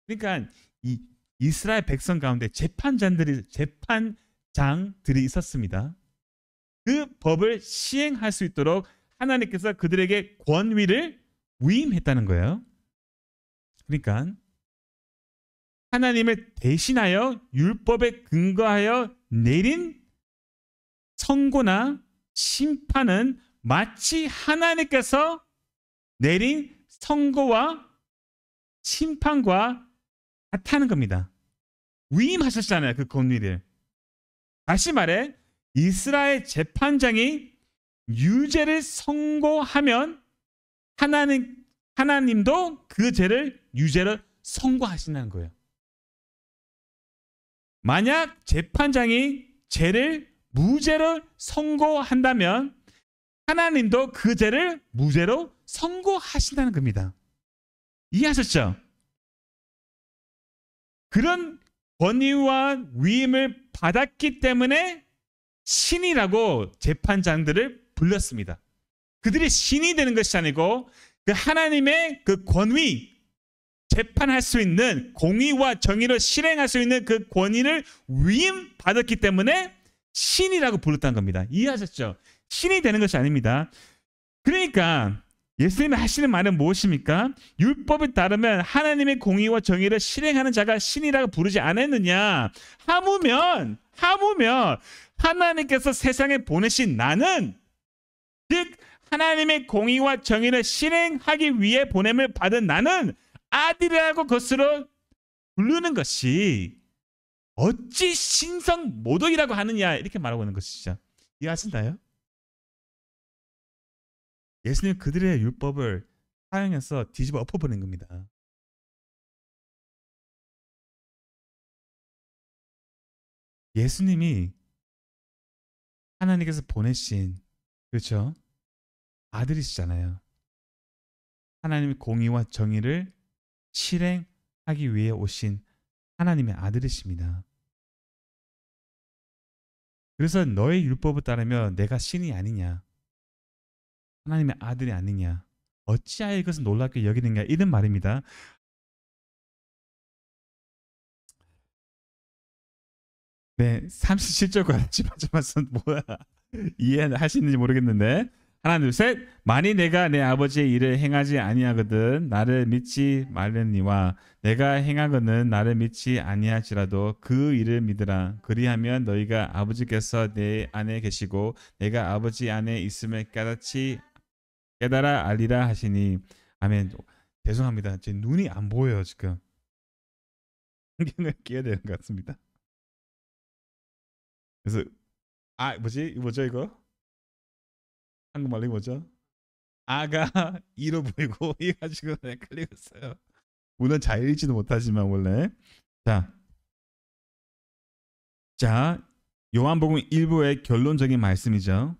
그러니까 이 이스라엘 백성 가운데 재판장들이 있었습니다. 그 법을 시행할 수 있도록 하나님께서 그들에게 권위를 위임했다는 거예요. 그러니까 하나님을 대신하여 율법에 근거하여 내린 선고나 심판은 마치 하나님께서 내린 선고와 심판과 같다는 겁니다. 위임하셨잖아요. 그 권위를. 다시 말해 이스라엘 재판장이 유죄를 선고하면 하나님도 그 죄를 유죄로 선고하신다는 거예요. 만약 재판장이 죄를 무죄로 선고한다면 하나님도 그 죄를 무죄로 선고하신다는 겁니다. 이해하셨죠? 그런 권위와 위임을 받았기 때문에 신이라고 재판장들을 불렀습니다. 그들이 신이 되는 것이 아니고 그 하나님의 그 권위, 재판할 수 있는 공의와 정의를 실행할 수 있는 그 권위를 위임받았기 때문에 신이라고 불렀다는 겁니다. 이해하셨죠? 신이 되는 것이 아닙니다. 그러니까 예수님이 하시는 말은 무엇입니까? 율법에 따르면 하나님의 공의와 정의를 실행하는 자가 신이라고 부르지 않았느냐? 하무면 하나님께서 세상에 보내신 나는, 즉 하나님의 공의와 정의를 실행하기 위해 보냄을 받은 나는 아들이라고 그것으로 부르는 것이 어찌 신성 모독이라고 하느냐, 이렇게 말하고 있는 것이죠. 이해하신다요? 예수님 그들의 율법을 사용해서 뒤집어 엎어버린 겁니다. 예수님이 하나님께서 보내신, 그렇죠? 아들이시잖아요. 하나님의 공의와 정의를 실행하기 위해 오신 하나님의 아들이십니다. 그래서 너의 율법을 따르면 내가 신이 아니냐, 하나님의 아들이 아니냐, 어찌하여 이것을 놀랍게 여기느냐, 이런 말입니다. 네, 37절과 마지막 말씀 뭐야? 이해하시는지 모르겠는데, 하나 둘 셋. 만일 내가 내 아버지의 일을 행하지 아니하거든 나를 믿지 말려니와 내가 행하거든 나를 믿지 아니할지라도 그 일을 믿으라. 그리하면 너희가 아버지께서 내 안에 계시고 내가 아버지 안에 있음을 깨달아 알리라 하시니. 아멘. 죄송합니다. 제 눈이 안 보여요 지금. 안경을 끼워야 되는 것 같습니다. 그래서 뭐죠 이거? 한국말로 뭐죠? 아가 이로 보이고 이가지고 헷갈리고 있어요. 물론 잘 읽지도 못하지만 원래. 자 요한복음 1부의 결론적인 말씀이죠.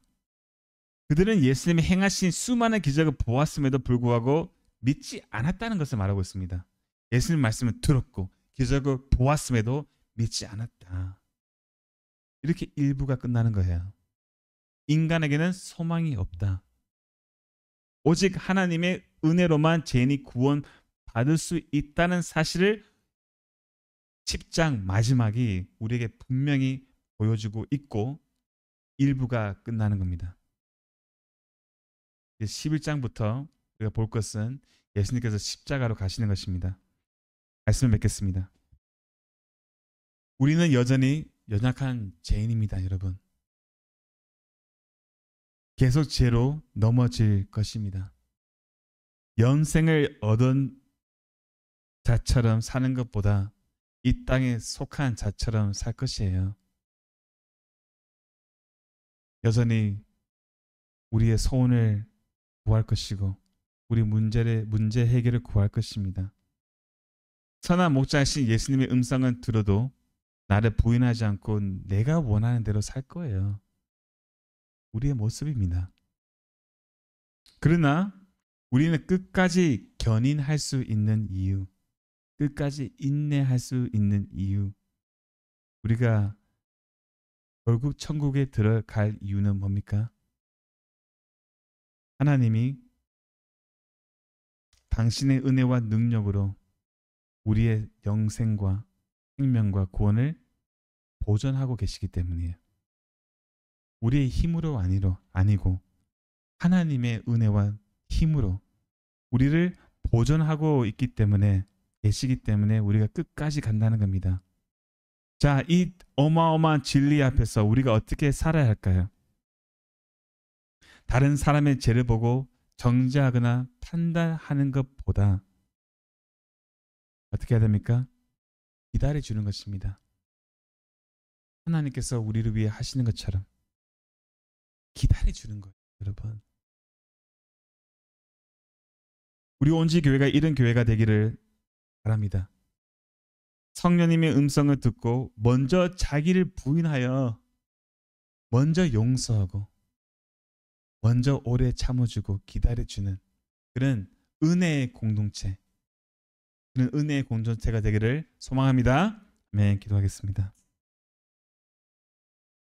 그들은 예수님이 행하신 수많은 기적을 보았음에도 불구하고 믿지 않았다는 것을 말하고 있습니다. 예수님 말씀을 들었고 기적을 보았음에도 믿지 않았다. 이렇게 1부가 끝나는 거예요. 인간에게는 소망이 없다. 오직 하나님의 은혜로만 죄인이 구원받을 수 있다는 사실을 10장 마지막이 우리에게 분명히 보여주고 있고 1부가 끝나는 겁니다. 11장부터 우리가 볼 것은 예수님께서 십자가로 가시는 것입니다. 말씀을 맺겠습니다. 우리는 여전히 연약한 죄인입니다, 여러분. 계속 죄로 넘어질 것입니다. 영생을 얻은 자처럼 사는 것보다 이 땅에 속한 자처럼 살 것이에요. 여전히 우리의 소원을 구할 것이고 우리 문제 해결을 구할 것입니다. 선한 목자이신 예수님의 음성은 들어도 나를 부인하지 않고 내가 원하는 대로 살 거예요. 우리의 모습입니다. 그러나 우리는 끝까지 견인할 수 있는 이유, 끝까지 인내할 수 있는 이유, 우리가 결국 천국에 들어갈 이유는 뭡니까? 하나님이 당신의 은혜와 능력으로 우리의 영생과 생명과 구원을 보존하고 계시기 때문이에요. 우리의 힘으로 아니고 하나님의 은혜와 힘으로 우리를 보존하고 있기 때문에 계시기 때문에 우리가 끝까지 간다는 겁니다. 자, 이 어마어마한 진리 앞에서 우리가 어떻게 살아야 할까요? 다른 사람의 죄를 보고 정죄하거나 판단하는 것보다 어떻게 해야 됩니까? 기다려주는 것입니다. 하나님께서 우리를 위해 하시는 것처럼 기다려주는 거예요, 여러분. 우리 온지 교회가 이런 교회가 되기를 바랍니다. 성령님의 음성을 듣고 먼저 자기를 부인하여 먼저 용서하고 먼저 오래 참아주고 기다려주는 그런 은혜의 공동체, 그런 은혜의 공동체가 되기를 소망합니다. 아멘. 기도하겠습니다.